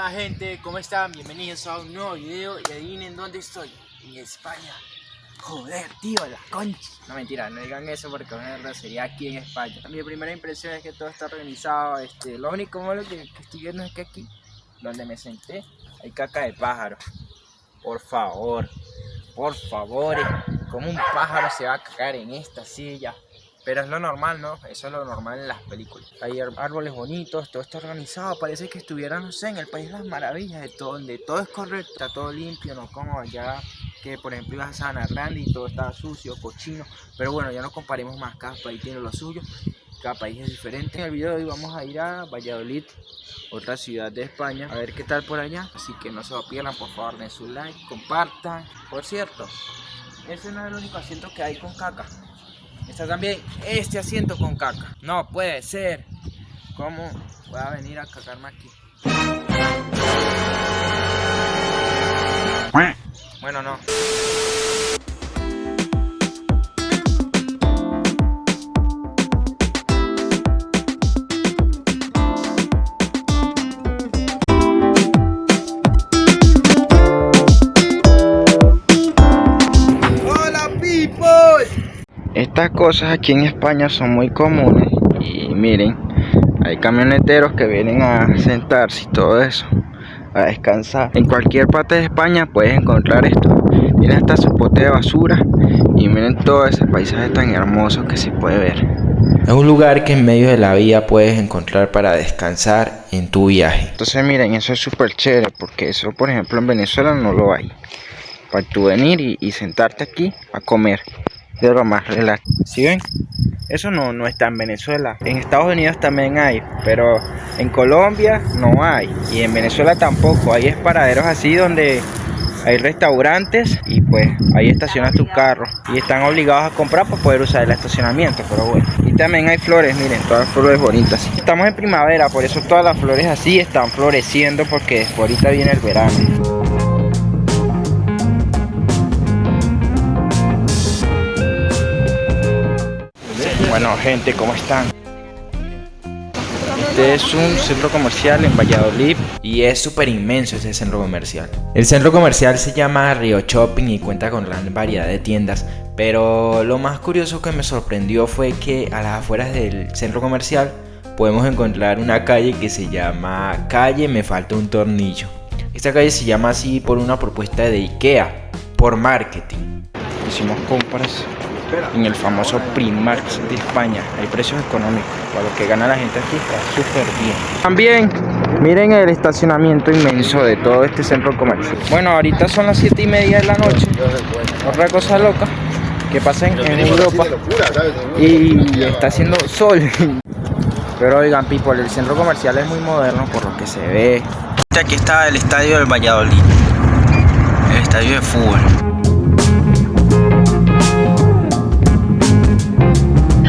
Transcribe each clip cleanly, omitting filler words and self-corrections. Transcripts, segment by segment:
Hola gente, ¿cómo están? Bienvenidos a un nuevo video y adivinen dónde estoy. En España. Joder, tío, la concha. No, mentira, no digan eso porque es una grosería aquí en España. Mi primera impresión es que todo está organizado. Lo único malo que estoy viendo es que aquí, donde me senté, hay caca de pájaro. Por favor, ¿cómo un pájaro se va a cagar en esta silla? Pero es lo normal, ¿no? Eso es lo normal en las películas. Hay árboles bonitos, todo está organizado. Parece que estuvieran, no sé, en el País de las Maravillas, donde todo es correcto, está todo limpio, no como allá que, por ejemplo, ibas a Sabana Grande y todo estaba sucio, cochino. Pero bueno, ya no comparemos más, cada país tiene lo suyo, cada país es diferente. En el video de hoy vamos a ir a Valladolid, otra ciudad de España, a ver qué tal por allá. Así que no se lo pierdan, por favor, den su like, compartan. Por cierto, ese no es el único asiento que hay con caca. Está también este asiento con caca. No puede ser. ¿Cómo voy a venir a cagarme aquí? Bueno, no. Hola, people. Estas cosas aquí en España son muy comunes y miren, hay camioneteros que vienen a sentarse y todo eso, a descansar. En cualquier parte de España puedes encontrar esto. Tiene hasta su bote de basura y miren todo ese paisaje tan hermoso que se puede ver. Es un lugar que en medio de la vía puedes encontrar para descansar en tu viaje. Entonces miren, eso es súper chévere porque eso, por ejemplo, en Venezuela no lo hay. Para tú venir y sentarte aquí a comer. De lo más relax. ¿Sí ven? Eso no está en Venezuela. En Estados Unidos también hay, pero en Colombia no hay. Y en Venezuela tampoco. Hay paraderos así donde hay restaurantes y pues ahí estacionas tu carro. Y están obligados a comprar para poder usar el estacionamiento, pero bueno. Y también hay flores, miren, todas flores bonitas. Estamos en primavera, por eso todas las flores así están floreciendo porque ahorita viene el verano. Bueno gente, ¿cómo están? Este es un centro comercial en Valladolid y es súper inmenso ese centro comercial. El centro comercial se llama Río Shopping y cuenta con gran variedad de tiendas, pero lo más curioso que me sorprendió fue que a las afueras del centro comercial podemos encontrar una calle que se llama Calle Me Falta un Tornillo. Esta calle se llama así por una propuesta de IKEA, por marketing. Hicimos compras en el famoso Primark de España. Hay precios económicos, para lo que gana la gente aquí está súper bien. También miren el estacionamiento inmenso de todo este centro comercial. Bueno, ahorita son las 7:30 de la noche. Otra cosa loca que pasa en Europa y está haciendo sol. Pero oigan people, el centro comercial es muy moderno por lo que se ve. Aquí está el estadio del Valladolid, el estadio de fútbol.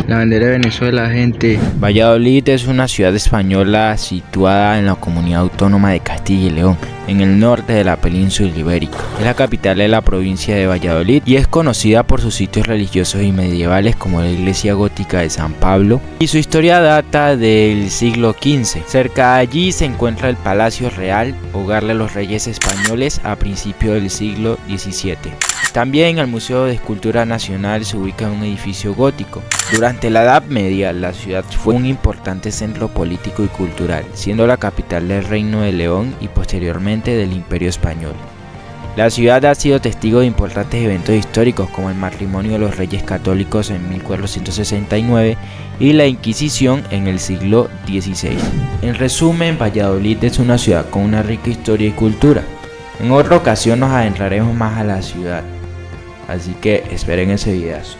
La bandera de Venezuela, gente. Valladolid es una ciudad española situada en la comunidad autónoma de Castilla y León, en el norte de la península ibérica. Es la capital de la provincia de Valladolid y es conocida por sus sitios religiosos y medievales como la iglesia gótica de San Pablo, y su historia data del siglo XV. Cerca de allí se encuentra el Palacio Real, hogar de los reyes españoles a principios del siglo XVII. También el Museo de Escultura Nacional se ubica en un edificio gótico. Durante la Edad Media, la ciudad fue un importante centro político y cultural, siendo la capital del Reino de León y posteriormente del Imperio Español. La ciudad ha sido testigo de importantes eventos históricos como el matrimonio de los Reyes Católicos en 1469 y la Inquisición en el siglo XVI. En resumen, Valladolid es una ciudad con una rica historia y cultura. En otra ocasión nos adentraremos más a la ciudad, así que esperen ese videazo.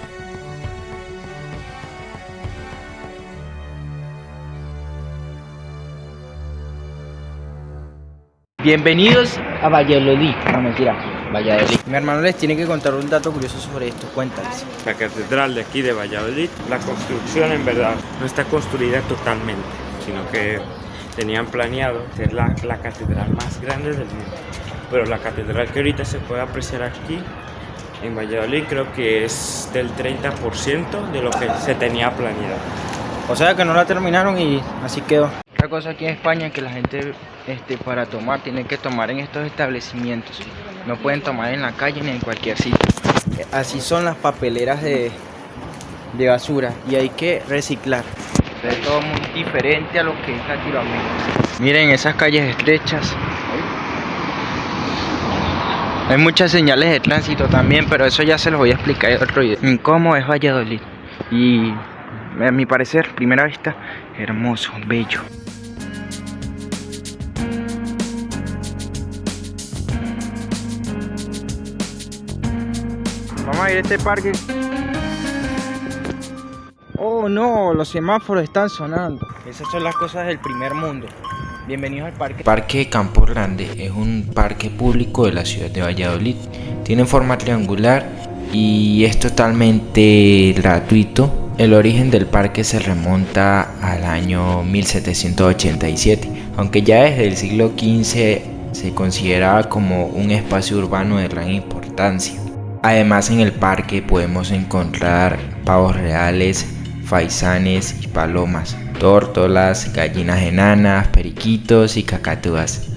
Bienvenidos a Valladolid. No, mentira, Valladolid. Mi hermano les tiene que contar un dato curioso sobre esto. Cuéntales. La catedral de aquí de Valladolid, la construcción en verdad no está construida totalmente, sino que tenían planeado ser la catedral más grande del mundo. Pero la catedral que ahorita se puede apreciar aquí en Valladolid creo que es del 30% de lo que se tenía planeado. O sea que no la terminaron y así quedó. Otra cosa aquí en España es que la gente para tomar tiene que tomar en estos establecimientos. No pueden tomar en la calle ni en cualquier sitio. Así son las papeleras de basura y hay que reciclar. Es todo muy diferente a lo que es Latinoamérica. Miren esas calles estrechas. Hay muchas señales de tránsito también, pero eso ya se los voy a explicar en otro video. ¿Cómo es Valladolid? Y a mi parecer, primera vista, hermoso, bello. Vamos a ir a este parque. Oh no, los semáforos están sonando. Esas son las cosas del primer mundo. Bienvenidos al parque. Parque Campo Grande es un parque público de la ciudad de Valladolid. Tiene forma triangular y es totalmente gratuito. El origen del parque se remonta al año 1787, aunque ya desde el siglo XV se consideraba como un espacio urbano de gran importancia. Además, en el parque podemos encontrar pavos reales, faisanes y palomas, tórtolas, gallinas enanas, periquitos y cacatúas,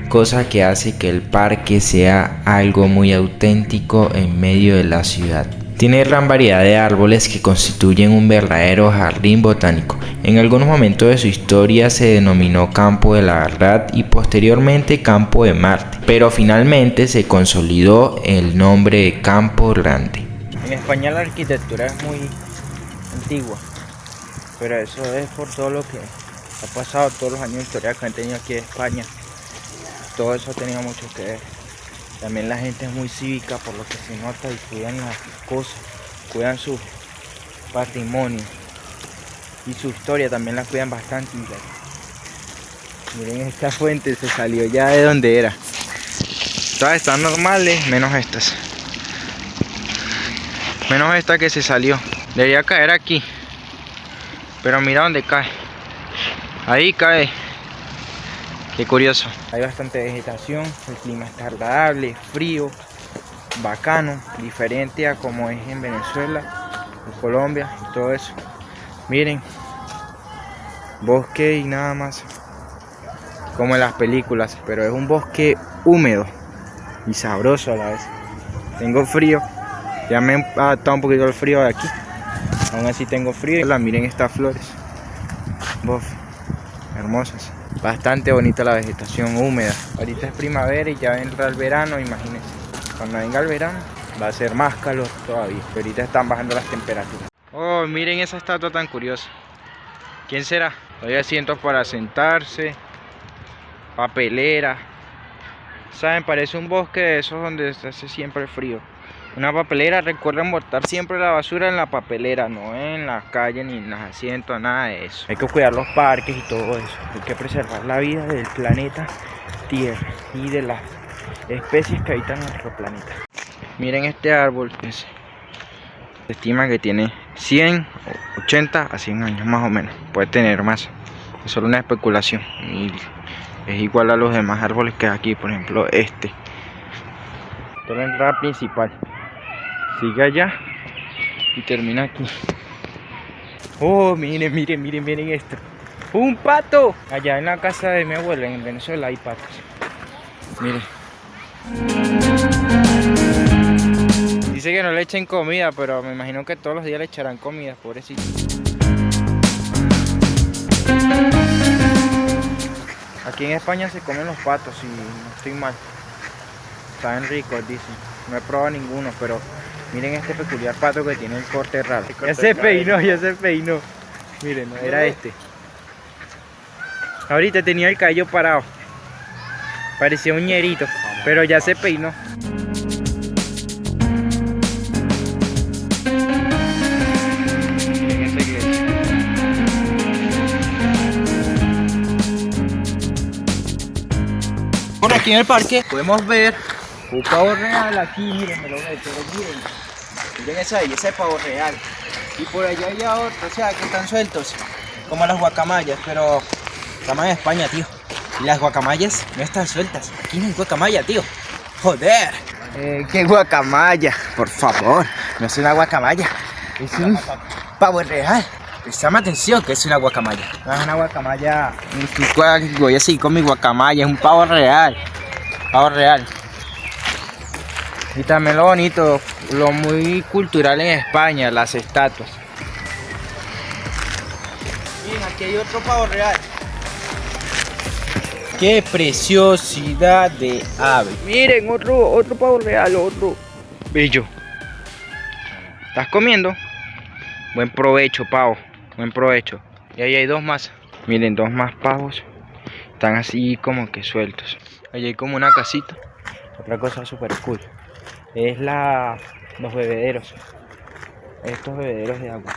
cosa que hace que el parque sea algo muy auténtico en medio de la ciudad. Tiene gran variedad de árboles que constituyen un verdadero jardín botánico. En algunos momentos de su historia se denominó Campo de la Verdad y posteriormente Campo de Marte, pero finalmente se consolidó el nombre de Campo Grande. En España la arquitectura es muy antigua, pero eso es por todo lo que ha pasado, todos los años de historia que han tenido aquí en España. Todo eso ha tenido mucho que ver. También la gente es muy cívica, por lo que se nota, y cuidan las cosas, cuidan su patrimonio y su historia también la cuidan bastante. Miren, esta fuente se salió ya de donde era. Todas están normales, menos estas. Menos esta que se salió. Debería caer aquí, pero mira dónde cae. Ahí cae. Qué curioso. Hay bastante vegetación, el clima está agradable, frío, bacano, diferente a como es en Venezuela, en Colombia y todo eso. Miren, bosque y nada más, como en las películas, pero es un bosque húmedo y sabroso a la vez. Tengo frío, ya me he adaptado un poquito al frío de aquí, aún así tengo frío. Miren estas flores, hermosas. Bastante bonita la vegetación húmeda. Ahorita es primavera y ya vendrá el verano, imagínense. Cuando venga el verano va a ser más calor todavía. Pero ahorita están bajando las temperaturas. Oh, miren esa estatua tan curiosa. ¿Quién será? Hay asientos para sentarse, papelera. Saben, parece un bosque de esos donde se hace siempre frío. Una papelera, recuerden botar siempre la basura en la papelera, no en la calle ni en los asientos, nada de eso. Hay que cuidar los parques y todo eso. Hay que preservar la vida del planeta Tierra y de las especies que habitan nuestro planeta. Miren este árbol, se estima que tiene 100, 80 a 100 años más o menos. Puede tener más, es solo una especulación. Y es igual a los demás árboles que hay aquí, por ejemplo este. Esta es la entrada principal. Sigue allá y termina aquí. Oh, miren, miren, miren, miren esto. ¡Un pato! Allá en la casa de mi abuela en Venezuela hay patos. Miren. Dice que no le echen comida, pero me imagino que todos los días le echarán comida, pobrecito. Aquí en España se comen los patos, si no estoy mal. Saben ricos, dicen. No he probado ninguno, pero miren este peculiar pato que tiene el corte raro. Ya se peinó, ya se peinó. Miren, no, era este. Ahorita tenía el cabello parado. Parecía un ñerito, pero ya se peinó. Por aquí en el parque podemos ver un pavo real aquí, miren, me lo meto, miren esa belleza de pavo real. Y por allá hay otro, o sea, que están sueltos, como las guacamayas, pero estamos en España, tío. Y las guacamayas no están sueltas, aquí no hay guacamaya, tío. Joder, qué guacamaya, por favor, no es una guacamaya, es un pavo real. Prestame atención que es una guacamaya. No es una guacamaya. Voy a seguir con mi guacamaya. Es un pavo real. Pavo real. Y también lo bonito, lo muy cultural en España, las estatuas. Miren, aquí hay otro pavo real. ¡Qué preciosidad de ave! Miren, otro pavo real, otro bello. ¿Estás comiendo? Buen provecho, pavo. Buen provecho. Y ahí hay dos más. Miren, dos más pavos. Están así como que sueltos. Ahí hay como una casita. Otra cosa súper cool es los bebederos. Estos bebederos de agua.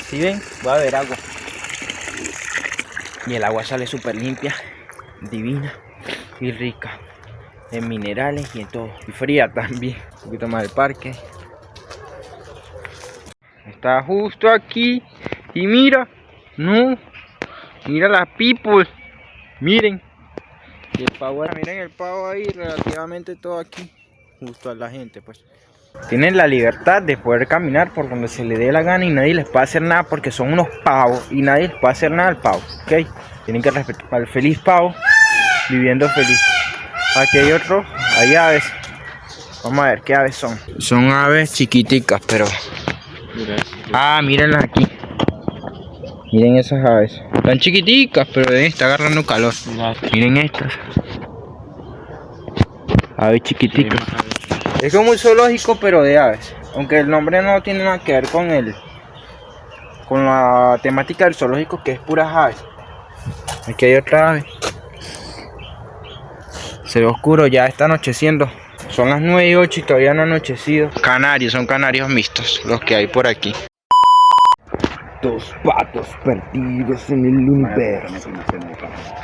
¿Sí ven? Voy a beber agua. Y el agua sale súper limpia, divina y rica en minerales y en todo. Y fría también. Un poquito más del parque. Está justo aquí. Y mira, no. Mira las people. Miren. Y el pavo, miren el pavo ahí, relativamente todo aquí. Justo a la gente, pues. Tienen la libertad de poder caminar por donde se les dé la gana y nadie les puede hacer nada porque son unos pavos y nadie les puede hacer nada al pavo, ¿ok? Tienen que respetar al feliz pavo viviendo feliz. Aquí hay otro, hay aves. Vamos a ver qué aves son. Son aves chiquiticas, pero... Ah, mírenlas aquí. Miren esas aves. Están chiquiticas, pero deben estar agarrando calor. Miren estas. Aves chiquiticas. Es como un zoológico pero de aves, aunque el nombre no tiene nada que ver con la temática del zoológico, que es puras aves. Aquí hay otra ave. Se ve oscuro, ya está anocheciendo. Son las 9:08 y todavía no ha anochecido. Canarios, son canarios mixtos los que hay por aquí. Dos patos perdidos en el universo.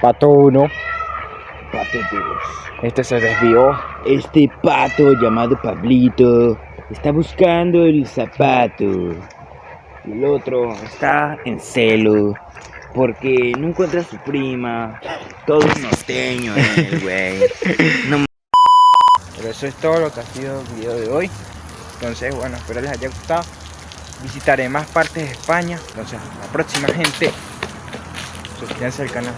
Pato 1. Pato 2. Este se desvió. Este pato llamado Pablito está buscando el zapato. El otro está en celo porque no encuentra a su prima. Todo es norteño, güey. No. Pero eso es todo lo que ha sido el video de hoy. Entonces, bueno, espero les haya gustado. Visitaré más partes de España. Entonces, la próxima, gente, suscríbanse al canal.